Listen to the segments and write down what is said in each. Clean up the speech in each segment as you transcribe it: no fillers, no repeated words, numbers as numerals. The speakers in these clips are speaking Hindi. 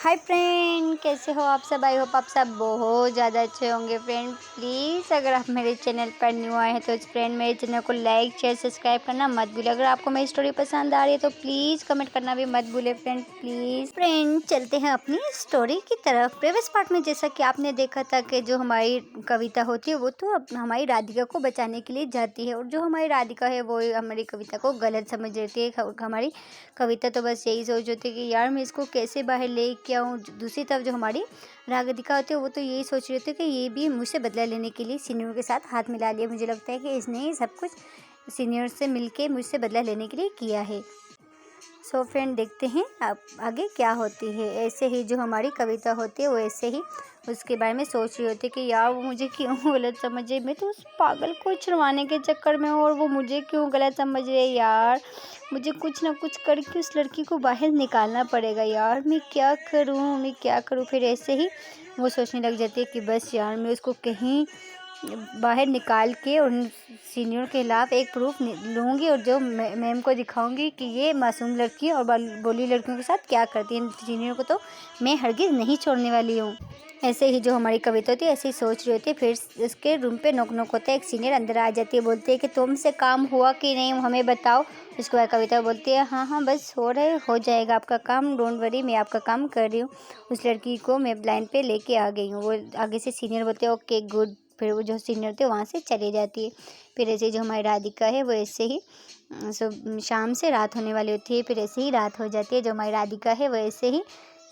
हाय फ्रेंड, कैसे हो आप सब। आई होप आप सब बहुत ज़्यादा अच्छे होंगे। फ्रेंड प्लीज़ अगर आप मेरे चैनल पर न्यू आए हैं तो फ्रेंड मेरे चैनल को लाइक शेयर सब्सक्राइब करना मत भूलिए। अगर आपको मेरी स्टोरी पसंद आ रही है तो प्लीज़ कमेंट करना भी मत भूलिए फ्रेंड प्लीज़। फ्रेंड चलते हैं अपनी स्टोरी की तरफ। प्रीवियस पार्ट में जैसा कि आपने देखा था कि जो हमारी कविता होती है वो तो हमारी राधिका को बचाने के लिए जाती है, और जो हमारी राधिका है वो हमारी कविता को गलत समझ लेती है। हमारी कविता तो बस यही सोच रही थी कि यार मैं इसको कैसे बाहर ले के आऊँ। दूसरी तरफ जो हमारी राधिका होती है वो तो यही सोच रही थी कि ये भी मुझसे बदला लेने के लिए सीनियर के साथ हाथ मिला लिया। मुझे लगता है कि इसने सब कुछ सीनियर से मिलके मुझसे बदला लेने के लिए किया है। सो फ्रेंड देखते हैं अब आगे क्या होती है। ऐसे ही जो हमारी कविता होती है वो ऐसे ही उसके बारे में सोच रही होती है कि यार वो मुझे क्यों गलत समझे। मैं तो उस पागल को छुड़वाने के चक्कर में हूँ और वो मुझे क्यों गलत समझ रही है। यार मुझे कुछ ना कुछ करके उस लड़की को बाहर निकालना पड़ेगा। यार मैं क्या करूँ। फिर ऐसे ही वो सोचने लग जाती है कि बस यार मैं उसको कहीं बाहर निकाल के उन सीनियर के खिलाफ एक प्रूफ लूँगी और जो मैम को दिखाऊंगी कि ये मासूम लड़की और बोली लड़कियों के साथ क्या करती है। सीनियर को तो मैं हरगिज़ नहीं छोड़ने वाली हूँ। ऐसे ही जो हमारी कविता होती है ऐसे ही सोच रही होती है। फिर उसके रूम पे नॉक नॉक होता है। एक सीनियर अंदर आ जाती है, बोलती है कि तुमसे काम हुआ कि नहीं हमें बताओ। उसके बाद कविता बोलती है हाँ बस हो जाएगा आपका काम, डोंट वरी मैं आपका काम कर रही हूँ। उस लड़की को मैं लाइन पे लेके आ गई हूँ। वो आगे से सीनियर बोलते हैं ओके गुड। फिर वो जो सीनियर थे वहाँ से चली जाती है। फिर ऐसे जो हमारी राधिका है वो ऐसे ही शाम से रात होने वाली होती है। फिर ऐसे ही रात हो जाती है। जो हमारी राधिका है वो ऐसे ही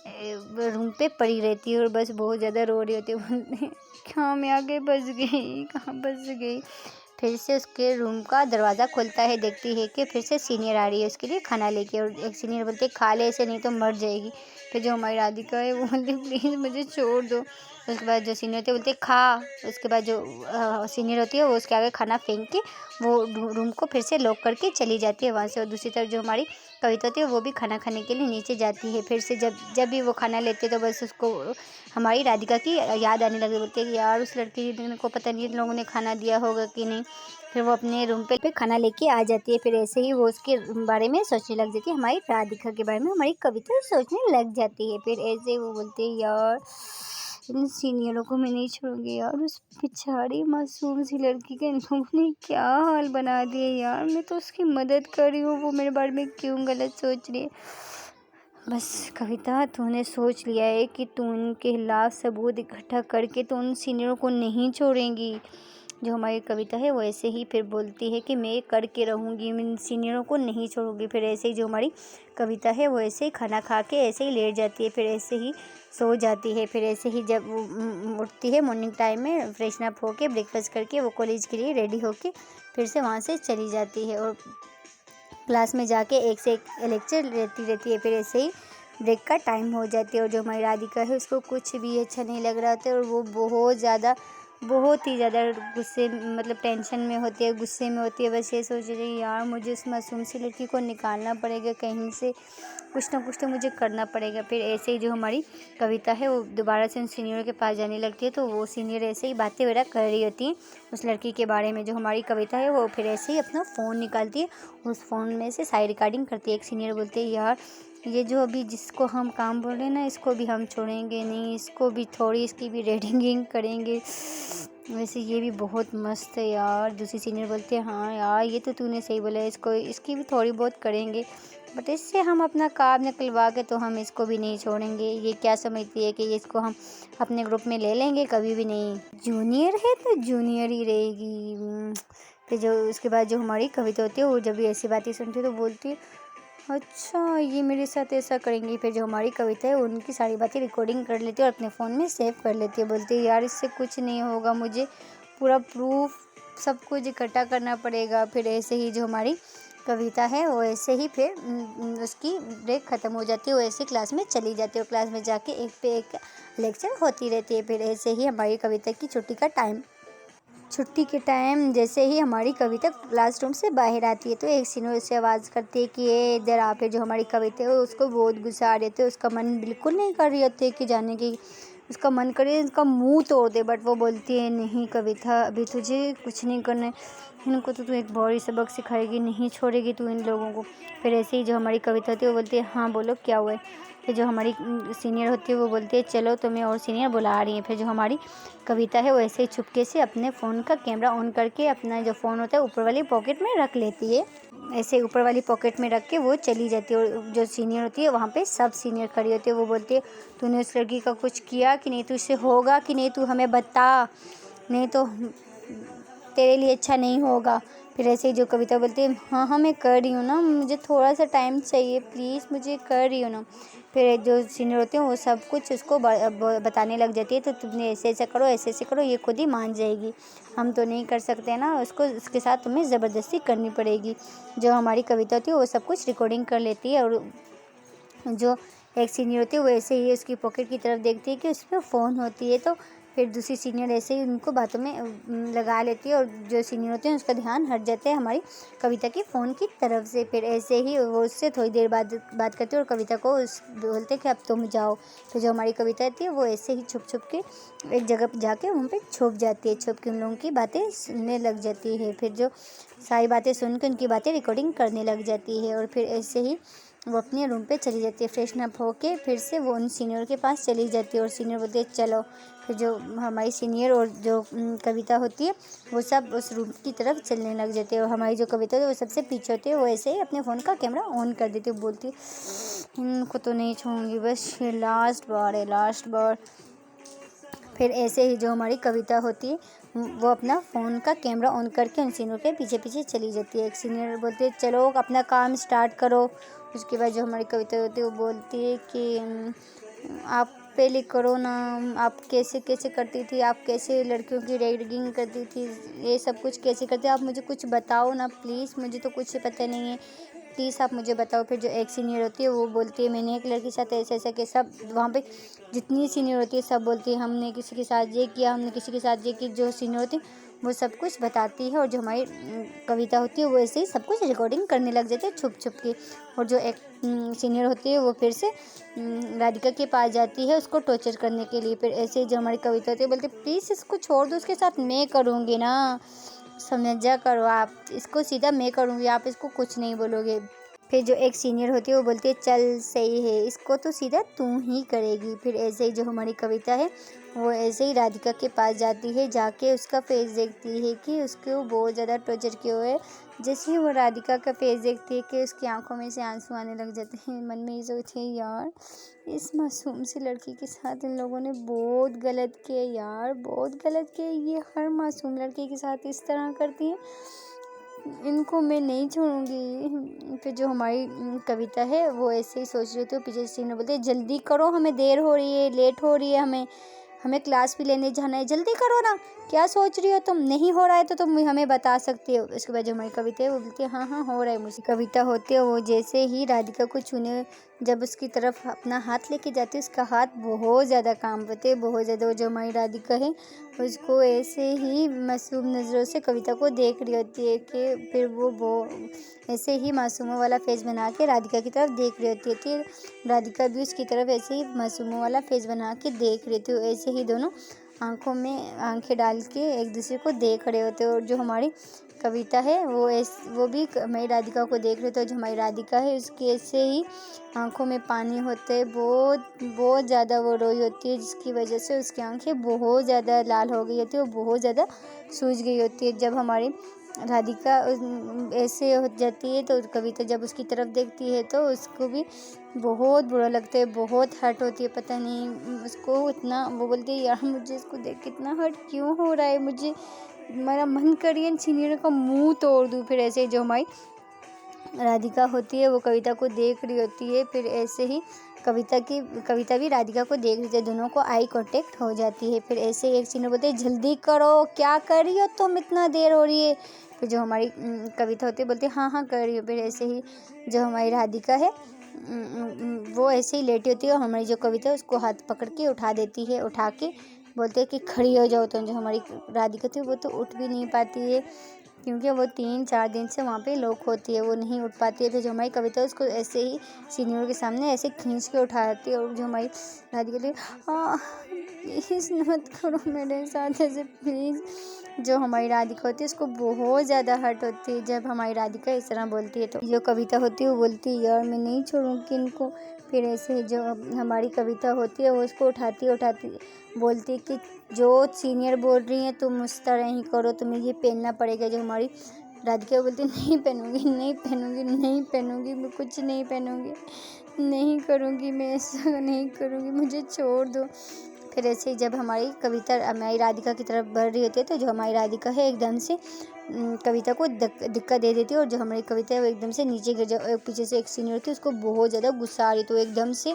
रूम पे पड़ी रहती है और बस बहुत ज़्यादा रो रही होती है। बोलती है क्या मैं आगे बस गई, कहाँ बस गई। फिर से उसके रूम का दरवाज़ा खुलता है, देखती है कि फिर से सीनियर आ रही है उसके लिए खाना लेके। और एक सीनियर बोलते खा ले ऐसे नहीं तो मर जाएगी। फिर जो हमारी राधिका है वो बोलती प्लीज़ मुझे छोड़ दो। उसके बाद जो सीनियर होते हैं बोलते खा। उसके बाद जो सीनियर होती है वो उसके आगे खाना फेंक के वो रूम को फिर से लॉक करके चली जाती है वहाँ से। और दूसरी तरफ जो हमारी कविता होती है वो भी खाना खाने के लिए नीचे जाती है। फिर से जब भी वो खाना लेते तो बस उसको हमारी राधिका की याद आने लगी। बोलती है कि यार उस लड़की को पता नहीं इन लोगों ने खाना दिया होगा कि नहीं। फिर वो अपने रूम पे खाना लेके आ जाती है। फिर ऐसे ही वो उसके बारे में सोचने लग जाती है, हमारी राधिका के बारे में हमारी कविता सोचने लग जाती है। फिर ऐसे ही वो बोलते हैं यार इन सीनियरों को मैं नहीं छोड़ूंगी। यार उस बेचारी मासूम सी लड़की के इन लोगों ने क्या हाल बना दिया। यार मैं तो उसकी मदद कर रही हूँ, वो मेरे बारे में क्यों गलत सोच रही है। बस कविता तूने सोच लिया है कि तू उनके खिलाफ सबूत इकट्ठा करके तो उन सीनियरों को नहीं छोड़ेंगी। जो हमारी कविता है वो ऐसे ही फिर बोलती है कि मैं करके रहूँगी, मैं इन सीनियरों को नहीं छोड़ूंगी। फिर ऐसे ही जो हमारी कविता है वो ऐसे ही खाना खा के ऐसे ही लेट जाती है। फिर ऐसे ही सो जाती है। फिर ऐसे ही जब वो उठती है मॉर्निंग टाइम में फ्रेशन अप होके ब्रेकफास्ट करके वो कॉलेज के लिए रेडी होके फिर से वहाँ से चली जाती है और क्लास में जाके एक से एक लेक्चर लेती रहती है। फिर ऐसे ही ब्रेक का टाइम हो जाती है और जो हमारी राधिका है उसको कुछ भी अच्छा नहीं लग रहा होता है और वो बहुत ही ज़्यादा गुस्से मतलब टेंशन में होती है, गुस्से में होती है। बस ये सोच रही है यार मुझे उस मासूम सी लड़की को निकालना पड़ेगा, कहीं से कुछ ना कुछ तो मुझे करना पड़ेगा। फिर ऐसे ही जो हमारी कविता है वो दोबारा से उन सीनियर के पास जाने लगती है। तो वो सीनियर ऐसे ही बातें वगैरह कर रही होती हैं उस लड़की के बारे में। जो हमारी कविता है वो फिर ऐसे ही अपना फ़ोन निकालती है, उस फ़ोन में से सारी रिकॉर्डिंग करती है। एक सीनियर बोलते हैं यार ये जो अभी जिसको हम काम बोल रहे हैं ना इसको भी हम छोड़ेंगे नहीं, इसको भी थोड़ी इसकी भी रेडिंगिंग करेंगे। वैसे ये भी बहुत मस्त है यार। दूसरी सीनियर बोलते हैं हाँ यार ये तो तूने सही बोला, इसको इसकी भी थोड़ी बहुत करेंगे, बट इससे हम अपना काम निकलवा के तो हम इसको भी नहीं छोड़ेंगे। ये क्या समझती है कि ये इसको हम अपने ग्रुप में ले लेंगे, कभी भी नहीं। जूनियर है तो जूनियर ही रहेगी। फिर जो उसके बाद जो हमारी कविता होती है वो जब भी ऐसी बातें सुनती है तो बोलती है अच्छा ये मेरे साथ ऐसा करेंगी। फिर जो हमारी कविता है उनकी सारी बातें रिकॉर्डिंग कर लेती है और अपने फ़ोन में सेव कर लेती है। बोलती है यार इससे कुछ नहीं होगा, मुझे पूरा प्रूफ सब कुछ इकट्ठा करना पड़ेगा। फिर ऐसे ही जो हमारी कविता है वो ऐसे ही फिर उसकी ब्रेक ख़त्म हो जाती है, वो ऐसे क्लास में चली जाती है और क्लास में जाके एक पे एक लेक्चर होती रहती है। फिर ऐसे ही हमारी कविता की छुट्टी के टाइम जैसे ही हमारी कविता क्लासरूम से बाहर आती है तो एक सीनियर से आवाज़ करती है कि ये इधर आ। फिर जो हमारी कविता है उसको बहुत गुस्सा आ रही होती है, उसका मन बिल्कुल नहीं कर रही होती है कि जाने की, उसका मन करे इसका मुंह तोड़ दे। बट वो बोलती है नहीं कविता अभी तुझे कुछ नहीं करना है, इनको तो तू एक बड़ी सबक सिखाएगी, नहीं छोड़ेगी तू इन लोगों को। फिर ऐसे ही जो हमारी कविता थी वो बोलती है हाँ बोलो क्या हुआ है। फिर जो हमारी सीनियर होती है वो बोलती है चलो तुम्हें और सीनियर बुला रही है। फिर जो हमारी कविता है वो ऐसे ही चुपके से अपने फ़ोन का कैमरा ऑन करके अपना जो फ़ोन होता है ऊपर वाली पॉकेट में रख लेती है। ऐसे ऊपर वाली पॉकेट में रख के वो चली जाती है और जो सीनियर होती है वहाँ पे सब सीनियर खड़ी होती है। वो बोलती है तूने उस लड़की का कुछ किया कि नहीं, तुझसे होगा कि नहीं, तू हमें बता, नहीं तो तेरे लिए अच्छा नहीं होगा। फिर ऐसे ही जो कविता बोलती है हाँ हाँ मैं कर रही हूँ ना, मुझे थोड़ा सा टाइम चाहिए प्लीज़, मुझे कर रही हूँ ना। फिर जो सीनियर होते हैं वो सब कुछ उसको बताने लग जाती है, तो तुमने ऐसे ऐसे करो, ऐसे ऐसे करो, ये खुद ही मान जाएगी, हम तो नहीं कर सकते ना, उसके साथ तुम्हें ज़बरदस्ती करनी पड़ेगी। जो हमारी कविता होती है वो सब कुछ रिकॉर्डिंग कर लेती है और जो एक सीनियर होती है वो ऐसे ही उसकी पॉकेट की तरफ देखती है कि उसमें फ़ोन होती है, तो फिर दूसरी सीनियर ऐसे ही उनको बातों में लगा लेती है और जो सीनियर होते हैं उसका ध्यान हट जाता है हमारी कविता की फ़ोन की तरफ से। फिर ऐसे ही वो उससे थोड़ी देर बाद बात करती है और कविता को उस बोलते कि अब तुम जाओ। फिर जो हमारी कविता होती है वो ऐसे ही छुप छुप के एक जगह पर जाके वहाँ पे छुप जाती है, छुप के उन लोगों की बातें सुनने लग जाती है। फिर जो सारी बातें सुन के उनकी बातें रिकॉर्डिंग करने लग जाती है और फिर ऐसे ही वो अपने रूम पे चली जाती है। फ्रेशन अप होके फिर से वो उन सीनियर के पास चली जाती है और सीनियर बोलते हैं चलो। फिर जो हमारी सीनियर और जो कविता होती है वो सब उस रूम की तरफ चलने लग जाती है और हमारी जो कविता है वो सबसे पीछे होती है, वो ऐसे ही अपने फ़ोन का कैमरा ऑन कर देती है, बोलती है इनको तो नहीं छोड़ूंगी, बस ये लास्ट बार है, लास्ट बार। फिर ऐसे ही जो हमारी कविता होती है वो अपना फ़ोन का कैमरा ऑन करके उन सीनियर के पीछे पीछे चली जाती है। एक सीनियर बोलती है चलो अपना काम स्टार्ट करो। उसके बाद जो हमारी कविता होती है वो बोलती है कि आप पहले करो ना, आप कैसे कैसे करती थी, आप कैसे लड़कियों की रैगिंग करती थी, ये सब कुछ कैसे करते, आप मुझे कुछ बताओ ना प्लीज़, मुझे तो कुछ पता नहीं है, प्लीज़ आप मुझे बताओ। फिर जो एक सीनियर होती है वो बोलती है मैंने एक लड़की के साथ ऐसे ऐसे के सब वहाँ पे जितनी सीनियर होती है सब बोलती है हमने किसी के साथ ये किया, हमने किसी के साथ ये की। जो सीनियर होती है वो सब कुछ बताती है और जो हमारी कविता होती है वो ऐसे ही सब कुछ रिकॉर्डिंग करने लग जाती है छुप छुप के। और जो एक सीनियर होती है वो फिर से राधिका के पास जाती है उसको टॉर्चर करने के लिए। फिर ऐसे ही जो हमारी कविता होती है बोलती है प्लीज़ इसको छोड़ दो, उसके साथ मैं करूँगी ना, समझा करो आप, इसको सीधा मैं करूँगी, आप इसको कुछ नहीं बोलोगे। फिर जो एक सीनियर होती है वो बोलती है चल सही है, इसको तो सीधा तू ही करेगी। फिर ऐसे ही जो हमारी कविता है वो ऐसे ही राधिका के पास जाती है, जाके उसका फेस देखती है कि उसको बहुत ज़्यादा टॉर्चर किया हुआ है। जैसे ही वो राधिका का फेस देखती है कि उसकी आंखों में से आंसू आने लग जाते हैं। मन में ये सोचती है यार इस मासूम सी लड़की के साथ इन लोगों ने बहुत गलत किया यार, बहुत गलत किया, ये हर मासूम लड़की के साथ इस तरह करती है, इनको मैं नहीं छोड़ूंगी। फिर जो हमारी कविता है वो ऐसे ही सोच रही थी, पीछे से ने बोलते जल्दी करो, हमें देर हो रही है, लेट हो रही है, हमें क्लास भी लेने जाना है, जल्दी करो ना, क्या सोच रही हो तुम, नहीं हो रहा है तो तुम हमें बता सकती हो। इसके बाद जो हमारी कविता है वो बोलती है हाँ हाँ हो रहा है मुझे। कविता होती है वो जैसे ही राधिका को छूने जब उसकी तरफ अपना हाथ लेके जाती है उसका हाथ बहुत ज़्यादा काम करते हैं, बहुत ज़्यादा। वो जो हमारी राधिका है उसको ऐसे ही मासूम नज़रों से कविता को देख रही होती है कि फिर वो ऐसे ही मासूमों वाला फेस बना के राधिका की तरफ देख रही होती है, राधिका भी उसकी तरफ ऐसे ही मासूमों वाला फेस बना के देख रही थी। ऐसे ही दोनों आंखों में आंखें डाल के एक दूसरे को देख रहे होते हैं। और जो हमारी कविता है वो भी हमारी राधिका को देख रहे थे। जो हमारी राधिका है उसकी ऐसे ही आंखों में पानी होते हैं, बहुत बहुत ज़्यादा वो रोई होती है, जिसकी वजह से उसकी आंखें बहुत ज़्यादा लाल हो गई होती है, वो बहुत ज़्यादा सूज गई होती है। जब हमारी राधिका ऐसे हो जाती है तो कविता जब उसकी तरफ देखती है तो उसको भी बहुत बुरा लगता है, बहुत हर्ट होती है, पता नहीं उसको इतना, वो बोलती है यार मुझे इसको देख कितना हर्ट क्यों हो रहा है, मुझे मेरा मन करिए सीनियर का मुंह तोड़ दूँ। फिर ऐसे जो हमारी राधिका होती है वो कविता को देख रही होती है, फिर ऐसे ही कविता भी राधिका को देख रही थी, दोनों को आई कांटेक्ट हो जाती है। फिर ऐसे ही एक सीनियर बोलते हैं जल्दी करो, क्या कर रही हो तुम, इतना देर हो रही है। फिर जो हमारी कविता होती है बोलती है हाँ हाँ कर रही हो। फिर ऐसे ही जो हमारी राधिका है वो ऐसे ही लेटी होती है और हमारी जो कविता है उसको हाथ पकड़ के उठा देती है, उठा के बोलते हैं कि खड़ी हो जाओ। तो जो हमारी राधिका थी वो तो उठ भी नहीं पाती है क्योंकि वो 3-4 दिन से वहाँ पे लॉक होती है, वो नहीं उठ पाती है। फिर जो हमारी कविता है उसको ऐसे ही सीनियर के सामने ऐसे खींच के उठाती है और जो हमारी राधिका थी प्लीज़ मत करो मेरे साथ ऐसे प्लीज़। जो हमारी राधिका होती है उसको बहुत ज़्यादा हर्ट होती है जब हमारी राधिका इस तरह बोलती है। तो जो कविता होती है वो बोलती है यार मैं नहीं छोड़ूंगी इनको। फिर ऐसे ही जो हमारी कविता होती है वो उसको उठाती बोलती है कि जो सीनियर बोल रही हैं तुम उस तरह ही करो, तुम्हें ये पहनना पड़ेगा। जो हमारी राधिका बोलती नहीं पहनूंगी, नहीं पहनूंगी, नहीं पहनूंगी, मैं कुछ नहीं पहनूंगी, नहीं करूंगी, मैं ऐसा नहीं करूंगी, मुझे छोड़ दो। फिर ऐसे ही जब हमारी कविता हमारी राधिका की तरफ बढ़ रही होती है तो जो हमारी राधिका है एकदम से कविता को दिक्कत दे देती है और जो हमारी कविता है वो एकदम से नीचे गिर जाए। पीछे से एक सीनियर होती है उसको बहुत ज़्यादा गुस्सा आ रही है तो एकदम से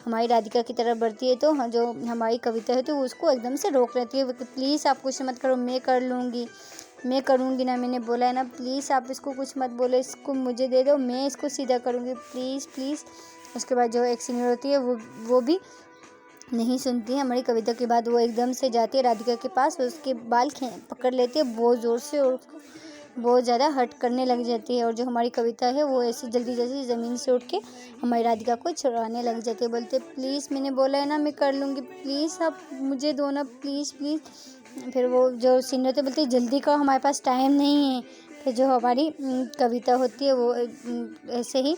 हमारी राधिका की तरफ बढ़ती है तो जो हमारी कविता है तो वो उसको एकदम से रोक लेती है। प्लीज़ आप कुछ मत करो, मैं कर लूँगी, मैं करूँगी ना, मैंने बोला है ना, प्लीज़ आप इसको कुछ मत बोलो, इसको मुझे दे दो, मैं इसको सीधा करूँगी, प्लीज़ प्लीज़। उसके बाद जो एक सीनियर होती है वो भी नहीं सुनती है हमारी कविता की बात। वो एकदम से जाती है राधिका के पास, उसके बाल पकड़ लेती है बहुत ज़ोर से और बहुत ज़्यादा हर्ट करने लग जाती है। और जो हमारी कविता है वो ऐसे जल्दी जल्दी ज़मीन से उठ के हमारी राधिका को छुड़ाने लग जाती है। बोलते प्लीज़ मैंने बोला है ना मैं कर लूँगी, प्लीज़ आप मुझे दो ना, प्लीज़ प्लीज़। फिर वो जो सीनियर थे बोलते जल्दी करो, हमारे पास टाइम नहीं है। फिर जो हमारी कविता होती है वो ऐसे ही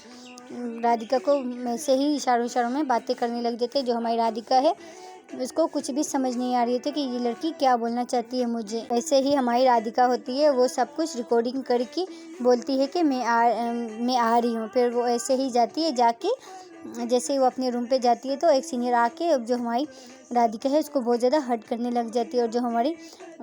राधिका को ऐसे ही इशारों में बातें करने लग जाते हैं। जो हमारी राधिका है उसको कुछ भी समझ नहीं आ रही थी कि ये लड़की क्या बोलना चाहती है मुझे। ऐसे ही हमारी राधिका होती है वो सब कुछ रिकॉर्डिंग करके बोलती है कि मैं आ रही हूँ। फिर वो ऐसे ही जाती है, जाके जैसे ही वो अपने रूम पे जाती है तो एक सीनियर आके जो हमारी राधिका है उसको बहुत ज़्यादा हर्ट करने लग जाती है। और जो हमारी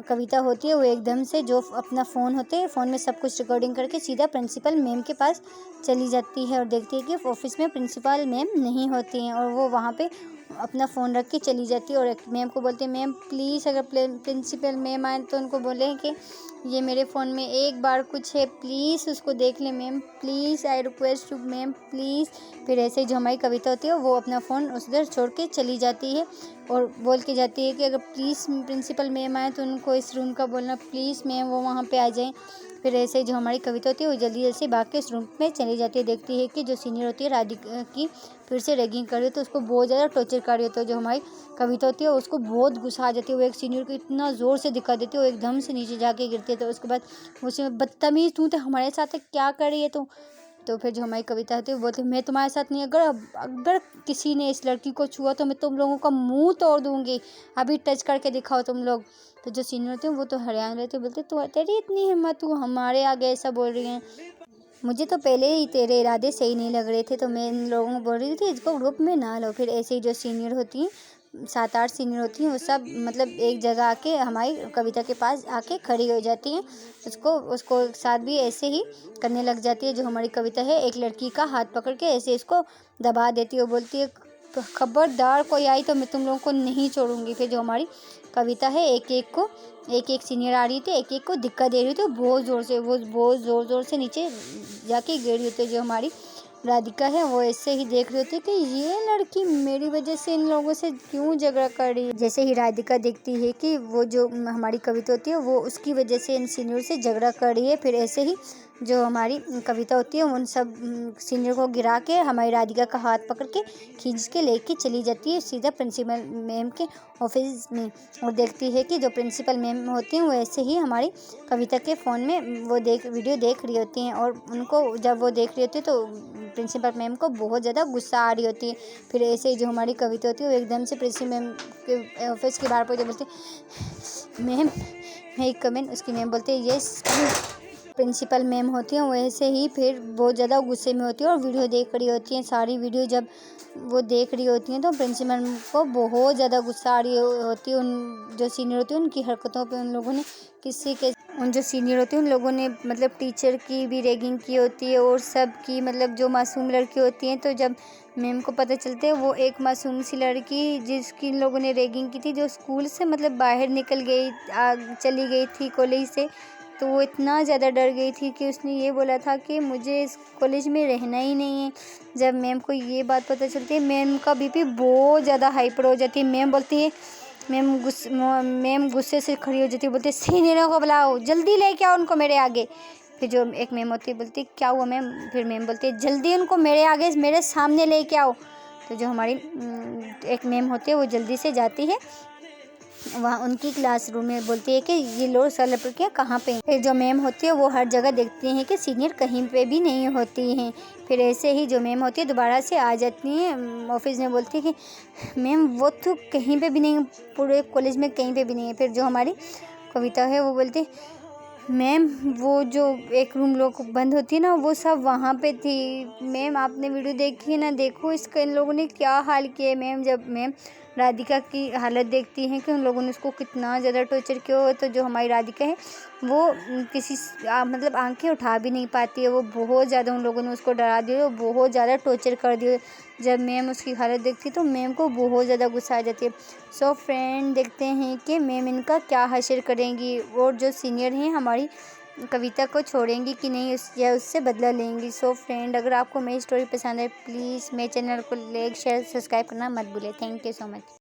कविता होती है वो एकदम से जो अपना फ़ोन होते हैं फ़ोन में सब कुछ रिकॉर्डिंग करके सीधा प्रिंसिपल मैम के पास चली जाती है और देखती है कि ऑफिस में प्रिंसिपल मैम नहीं होती हैं और वो वहाँ पे अपना फ़ोन रख के चली जाती है। और एक मैम को बोलते हैं मैम प्लीज़ अगर प्रिंसिपल मैम आए तो उनको बोलें कि ये मेरे फ़ोन में एक बार कुछ है, प्लीज़ उसको देख लें ma'am, please I request you ma'am please. फिर ऐसे ही जो हमारी कविता होती है वो अपना फ़ोन उधर छोड़ के चली जाती है और बोल के जाती है कि अगर प्लीज़ प्रिंसिपल मैम आए तो उनको इस रूम का बोलना, प्लीज़ मैम वो वहाँ पे आ जाएं। फिर ऐसे जो हमारी कविता होती है वो जल्दी जल्दी भाग के इस रूम में चली जाती है। देखती है कि जो सीनियर होती है राधिका की फिर से रैगिंग कर रही है तो उसको बहुत ज़्यादा टॉर्चर कर रही होती है। जो हमारी कविता होती है उसको बहुत गुस्सा आ जाती है, वो एक सीनियर को इतना ज़ोर से दिखा देती है वो एकदम से नीचे जाके गिरती है। तो उसके बाद मुझसे बदतमीज़ तू तो हमारे साथ क्या कर रही है तो फिर जो हमारी कविता होती है वो बोलती है मैं तुम्हारे साथ नहीं, अगर किसी ने इस लड़की को छुआ तो मैं तुम लोगों का मुंह तोड़ दूंगी, अभी टच करके दिखाओ तुम लोग। तो जो सीनियर होते हैं वो तो हैरान रहते हैं, बोलते तो तेरी इतनी हिम्मत, तू हमारे आगे ऐसा बोल रही है, मुझे तो पहले ही तेरे इरादे सही नहीं लग रहे थे तो मैं इन लोगों को बोल रही थी इसको ग्रुप में ना लो। फिर ऐसे ही जो सीनियर होती हैं 7-8 सीनियर होती हैं वो सब मतलब एक जगह आके हमारी कविता के पास आके खड़ी हो जाती हैं, उसको साथ भी ऐसे ही करने लग जाती है। जो हमारी कविता है एक लड़की का हाथ पकड़ के ऐसे इसको दबा देती है, वो बोलती है खबरदार कोई आई तो मैं तुम लोगों को नहीं छोड़ूंगी। फिर जो हमारी कविता है एक एक सीनियर आ रही थी, एक एक को दिक्कत दे रही थी, बहुत ज़ोर से नीचे जाके गिर रही होती है। जो हमारी राधिका है वो ऐसे ही देख रही होती है कि ये लड़की मेरी वजह से इन लोगों से क्यों झगड़ा कर रही है। जैसे ही राधिका देखती है कि वो जो हमारी कविता होती है वो उसकी वजह से इन सीनियर से झगड़ा कर रही है, फिर ऐसे ही जो हमारी कविता होती है उन सब सीनियर को गिरा के हमारी राधिका का हाथ पकड़ के खींच के लेके चली जाती है सीधा प्रिंसिपल मैम के ऑफिस में। और देखती है कि जो प्रिंसिपल मैम होती हैं वो ऐसे ही हमारी कविता के फ़ोन में वो वीडियो देख रही होती हैं और उनको जब वो देख रही होती है तो प्रिंसिपल मैम को बहुत ज़्यादा गुस्सा आ रही होती है। फिर ऐसे ही जो हमारी कविता होती है वो एकदम से प्रिंसिपल मैम के ऑफिस के बाहर पहुँच बोलती मैम मैं कम इन। उसकी मैम बोलते हैं यस। प्रिंसिपल मैम होती हैं वैसे ही फिर बहुत ज़्यादा गुस्से में होती है और वीडियो देख रही होती हैं। सारी वीडियो जब वो देख रही होती हैं तो प्रिंसिपल को बहुत ज़्यादा गुस्सा आ रही होती है। उन जो सीनियर होती है उनकी हरकतों पे उन लोगों ने उन जो सीनियर होती है उन लोगों ने मतलब टीचर की भी रैगिंग की होती है और सब की मतलब जो मासूम लड़की होती हैं। तो जब मैम को पता चलता है वो एक मासूम सी लड़की जिसकी इन लोगों ने रैगिंग की थी जो स्कूल से मतलब बाहर निकल गई चली गई थी कॉलेज से, तो वो इतना ज़्यादा डर गई थी कि उसने ये बोला था कि मुझे इस कॉलेज में रहना ही नहीं है। जब मैम को ये बात पता चलती है मैम का बीपी बहुत ज़्यादा हाइपर हो जाती है। मैम बोलती है मैम गुस्से से खड़ी हो जाती है, बोलती है सीनियरों को बुलाओ, जल्दी लेके आओ उनको मेरे आगे। फिर जो एक मैम होती है बोलती है क्या हुआ मैम। फिर मैम बोलती है जल्दी उनको मेरे आगे मेरे सामने लेके आओ। तो जो हमारी एक मैम होती है वो जल्दी से जाती है वहाँ उनकी क्लासरूम में बोलती है कि ये लो सर के कहाँ पे हैं। फिर जो मैम होती है वो हर जगह देखती हैं कि सीनियर कहीं पे भी नहीं होती हैं। फिर ऐसे ही जो मैम होती है दोबारा से आ जाती हैं ऑफिस में, बोलती है कि मैम वो तो कहीं पे भी नहीं, पूरे कॉलेज में कहीं पे भी नहीं है। फिर जो हमारी कविता है वो बोलती मैम वो जो एक रूम लोग बंद होती है ना वो सब वहाँ पे थी। मैम आपने वीडियो देखी है ना, देखो इसका इन लोगों ने क्या हाल किया है। मैम जब मैम राधिका की हालत देखती हैं कि उन लोगों ने उसको कितना ज़्यादा टॉर्चर किया हो, तो जो हमारी राधिका है वो किसी मतलब आंखें उठा भी नहीं पाती है। वो बहुत ज़्यादा उन लोगों ने उसको डरा दिया, वो बहुत ज़्यादा टॉर्चर कर दिया। जब मैम उसकी हालत देखती तो मैम को बहुत ज़्यादा गुस्सा आ जाती है। सो फ्रेंड देखते हैं कि मैम इनका क्या हश्र करेंगी और जो सीनियर हैं हमारी कविता को छोड़ेंगी कि नहीं, या उससे बदला लेंगी। सो फ्रेंड अगर आपको मेरी स्टोरी पसंद है प्लीज़ मेरे चैनल को लाइक शेयर सब्सक्राइब करना मत भूलें। Thank you so much.